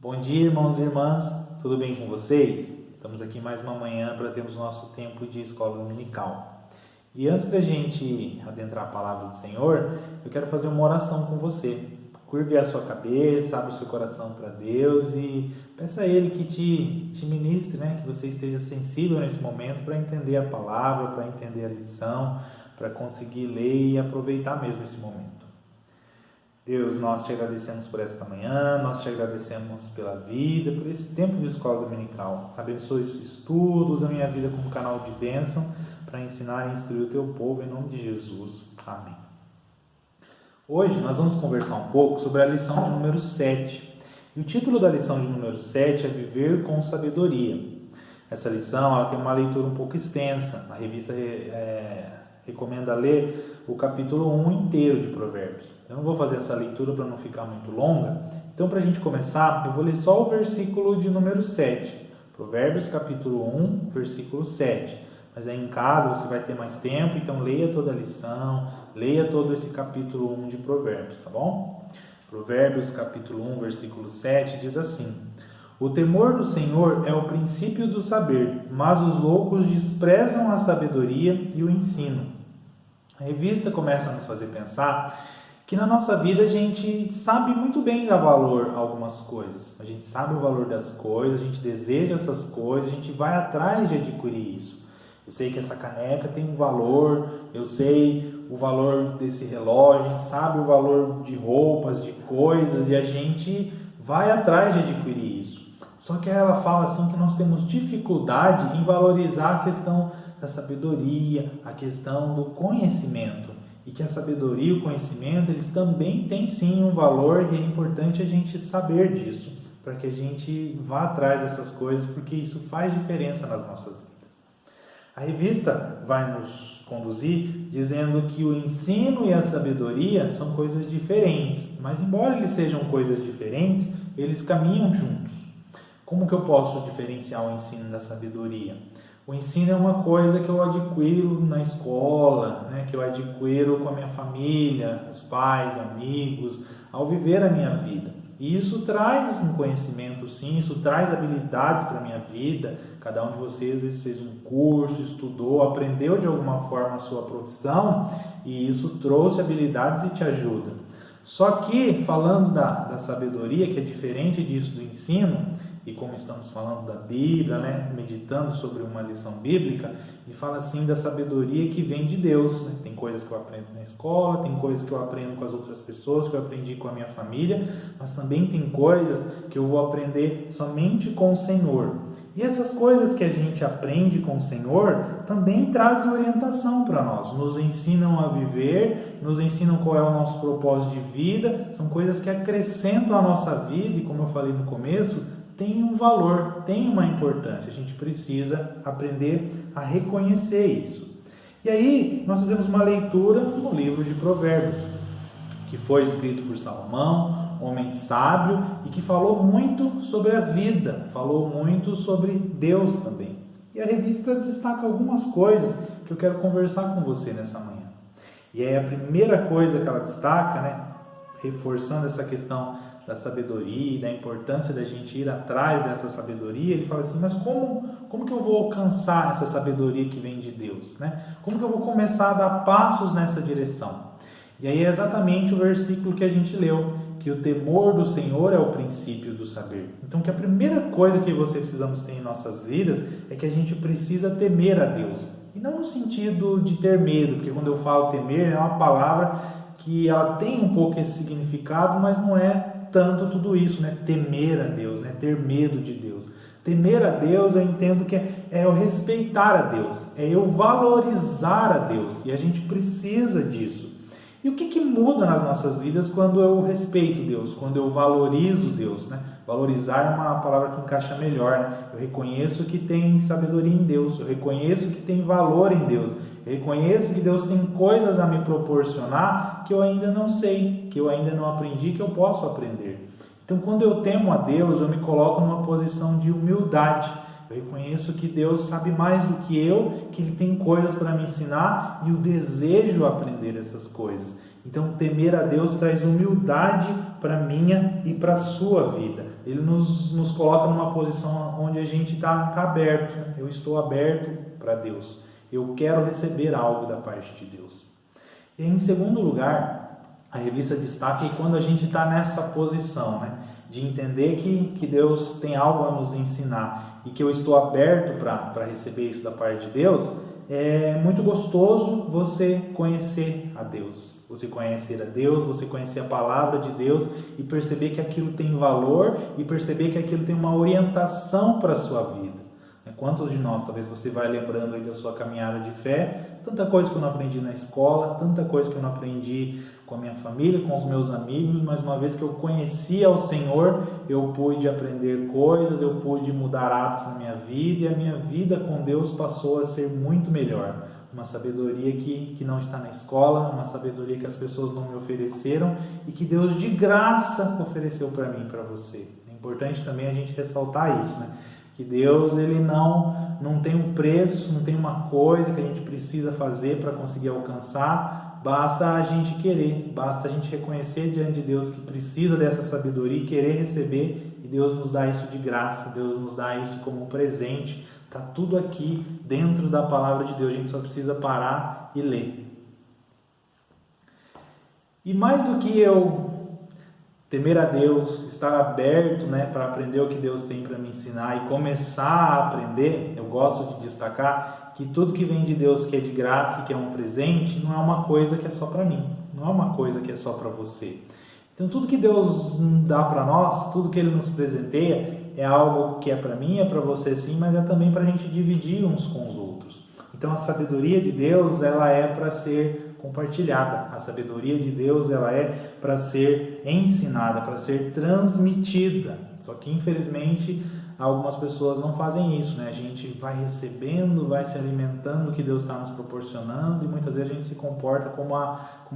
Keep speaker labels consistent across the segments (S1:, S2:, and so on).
S1: Bom dia, irmãos e irmãs, tudo bem com vocês? Estamos aqui mais uma manhã para termos nosso tempo de escola dominical. E antes da gente adentrar a palavra do Senhor, eu quero fazer uma oração com você. Curve a sua cabeça, abra o seu coração para Deus e peça a Ele que te ministre, que você esteja sensível nesse momento para entender a palavra, para entender a lição, para conseguir ler e aproveitar mesmo esse momento. Deus, nós te agradecemos por esta manhã, nós te agradecemos pela vida, por esse tempo de escola dominical. Abençoe esses estudos, a minha vida como canal de bênção para ensinar e instruir o teu povo em nome de Jesus. Amém. Hoje nós vamos conversar um pouco sobre a lição de número 7. E o título da lição de número 7 é Viver com Sabedoria. Essa lição ela tem uma leitura um pouco extensa. A revista recomenda ler o capítulo 1 inteiro de Provérbios. Eu não vou fazer essa leitura para não ficar muito longa. Então, para a gente começar, eu vou ler só o versículo de número 7. Provérbios capítulo 1, versículo 7. Mas aí em casa você vai ter mais tempo, então leia toda a lição, leia todo esse capítulo 1 de Provérbios, tá bom? Provérbios capítulo 1, versículo 7 diz assim: O temor do Senhor é o princípio do saber, mas os loucos desprezam a sabedoria e o ensino. A revista começa a nos fazer pensar que na nossa vida a gente sabe muito bem dar valor a algumas coisas. A gente sabe o valor das coisas, a gente deseja essas coisas, a gente vai atrás de adquirir isso. Eu sei que essa caneca tem um valor, eu sei o valor desse relógio, a gente sabe o valor de roupas, de coisas, e a gente vai atrás de adquirir isso. Só que ela fala assim que nós temos dificuldade em valorizar a questão da sabedoria, a questão do conhecimento. E que a sabedoria e o conhecimento, eles também têm sim um valor e é importante a gente saber disso, para que a gente vá atrás dessas coisas, porque isso faz diferença nas nossas vidas. A revista vai nos conduzir dizendo que o ensino e a sabedoria são coisas diferentes, mas embora eles sejam coisas diferentes, eles caminham juntos. Como que eu posso diferenciar o ensino da sabedoria? O ensino é uma coisa que eu adquiro na escola, que eu adquiro com a minha família, os pais, amigos, ao viver a minha vida. E isso traz um conhecimento, sim, isso traz habilidades para a minha vida. Cada um de vocês às vezes fez um curso, estudou, aprendeu de alguma forma a sua profissão e isso trouxe habilidades e te ajuda. Só que, falando da sabedoria, que é diferente disso do ensino, e como estamos falando da Bíblia, meditando sobre uma lição bíblica, e fala assim da sabedoria que vem de Deus. Tem coisas que eu aprendo na escola, tem coisas que eu aprendo com as outras pessoas, que eu aprendi com a minha família, mas também tem coisas que eu vou aprender somente com o Senhor. E essas coisas que a gente aprende com o Senhor também trazem orientação para nós, nos ensinam a viver, nos ensinam qual é o nosso propósito de vida, são coisas que acrescentam a nossa vida e, como eu falei no começo, tem um valor, tem uma importância. A gente precisa aprender a reconhecer isso. E aí, nós fizemos uma leitura no livro de Provérbios, que foi escrito por Salomão, homem sábio, e que falou muito sobre a vida, falou muito sobre Deus também. E a revista destaca algumas coisas que eu quero conversar com você nessa manhã. E aí a primeira coisa que ela destaca, reforçando essa questão da sabedoria e da importância da gente ir atrás dessa sabedoria, ele fala assim, mas como que eu vou alcançar essa sabedoria que vem de Deus? Como que eu vou começar a dar passos nessa direção? E aí é exatamente o versículo que a gente leu, que o temor do Senhor é o princípio do saber. Então, que a primeira coisa que você precisamos ter em nossas vidas é que a gente precisa temer a Deus. E não no sentido de ter medo, porque quando eu falo temer, é uma palavra que ela tem um pouco esse significado, mas não é tanto tudo isso, temer a Deus, ter medo de Deus. Temer a Deus eu entendo que é eu respeitar a Deus, é eu valorizar a Deus, e a gente precisa disso. E o que muda nas nossas vidas quando eu respeito Deus, quando eu valorizo Deus? Valorizar é uma palavra que encaixa melhor. Eu reconheço que tem sabedoria em Deus, eu reconheço que tem valor em Deus, eu reconheço que Deus tem coisas a me proporcionar que eu ainda não sei, que eu ainda não aprendi, que eu posso aprender. Então, quando eu temo a Deus, eu me coloco numa posição de humildade. Eu reconheço que Deus sabe mais do que eu, que Ele tem coisas para me ensinar e eu desejo aprender essas coisas. Então, temer a Deus traz humildade para a minha e para a sua vida. Ele nos coloca numa posição onde a gente está aberto. Eu estou aberto para Deus. Eu quero receber algo da parte de Deus. E em segundo lugar, a revista destaca que quando a gente está nessa posição, né, de entender que Deus tem algo a nos ensinar e que eu estou aberto para receber isso da parte de Deus, é muito gostoso você conhecer a Deus. Você conhecer a Deus, você conhecer a palavra de Deus e perceber que aquilo tem valor e perceber que aquilo tem uma orientação para a sua vida. Quantos de nós, talvez você vai lembrando aí da sua caminhada de fé, tanta coisa que eu não aprendi na escola, tanta coisa que eu não aprendi com a minha família, com os meus amigos, mas uma vez que eu conheci ao Senhor, eu pude aprender coisas, eu pude mudar hábitos na minha vida e a minha vida com Deus passou a ser muito melhor. Uma sabedoria que não está na escola, uma sabedoria que as pessoas não me ofereceram e que Deus de graça ofereceu para mim e para você. É importante também a gente ressaltar isso, né? Que Deus ele não tem um preço, não tem uma coisa que a gente precisa fazer para conseguir alcançar, basta a gente querer, basta a gente reconhecer diante de Deus que precisa dessa sabedoria e querer receber, e Deus nos dá isso de graça, Deus nos dá isso como um presente, está tudo aqui dentro da palavra de Deus, a gente só precisa parar e ler. E mais do que eu temer a Deus, estar aberto, né, para aprender o que Deus tem para me ensinar e começar a aprender, eu gosto de destacar que tudo que vem de Deus que é de graça e que é um presente, não é uma coisa que é só para mim, não é uma coisa que é só para você. Então tudo que Deus dá para nós, tudo que Ele nos presenteia, é algo que é para mim, é para você sim, mas é também para a gente dividir uns com os outros. Então a sabedoria de Deus, ela é para ser compartilhada. A sabedoria de Deus, ela é para ser ensinada, para ser transmitida. Só que infelizmente algumas pessoas não fazem isso, né? A gente vai recebendo, vai se alimentando do que Deus está nos proporcionando e muitas vezes a gente se comporta como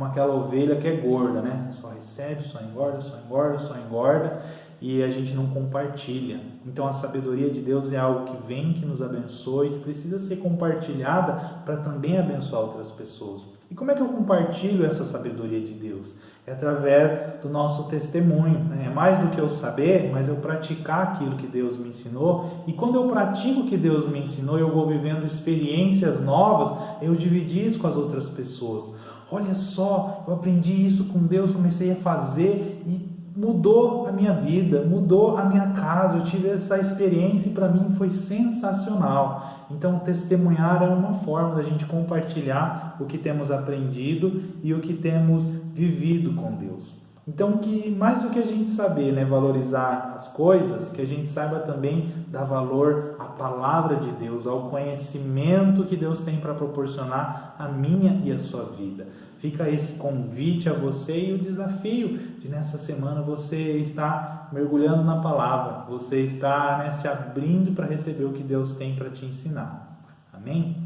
S1: aquela ovelha que é gorda, né? Só recebe, só engorda, só engorda, só engorda e a gente não compartilha. Então a sabedoria de Deus é algo que vem, que nos abençoa e que precisa ser compartilhada para também abençoar outras pessoas. E como é que eu compartilho essa sabedoria de Deus? É através do nosso testemunho, né? É mais do que eu saber, mas eu praticar aquilo que Deus me ensinou. E quando eu pratico o que Deus me ensinou, eu vou vivendo experiências novas, eu dividir isso com as outras pessoas. Olha só, eu aprendi isso com Deus, comecei a fazer e mudou a minha vida, mudou a minha casa, eu tive essa experiência e para mim foi sensacional. Então, testemunhar é uma forma da gente compartilhar o que temos aprendido e o que temos vivido com Deus. Então, que mais do que a gente saber, né, valorizar as coisas, que a gente saiba também dar valor à palavra de Deus, ao conhecimento que Deus tem para proporcionar a minha e a sua vida. Fica esse convite a você e o desafio de nessa semana você estar mergulhando na palavra, você está, né, se abrindo para receber o que Deus tem para te ensinar. Amém?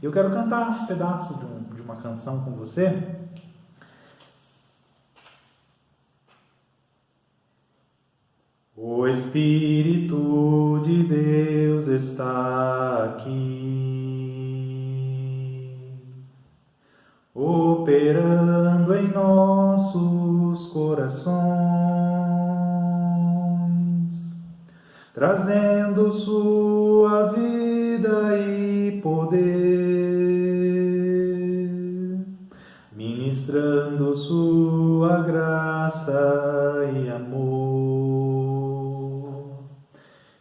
S1: Eu quero cantar um pedaço de uma canção com você. O Espírito de Deus está aqui, operando em nossos corações, trazendo sua vida e poder, ministrando sua graça e amor.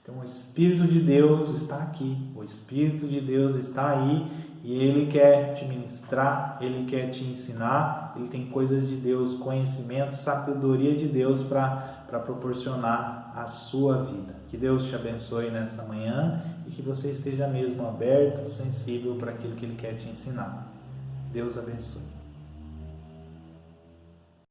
S1: Então o Espírito de Deus está aqui, o Espírito de Deus está aí e Ele quer te ministrar, Ele quer te ensinar, Ele tem coisas de Deus, conhecimento, sabedoria de Deus para proporcionar a sua vida. Que Deus te abençoe nessa manhã e que você esteja mesmo aberto, sensível para aquilo que Ele quer te ensinar. Deus abençoe.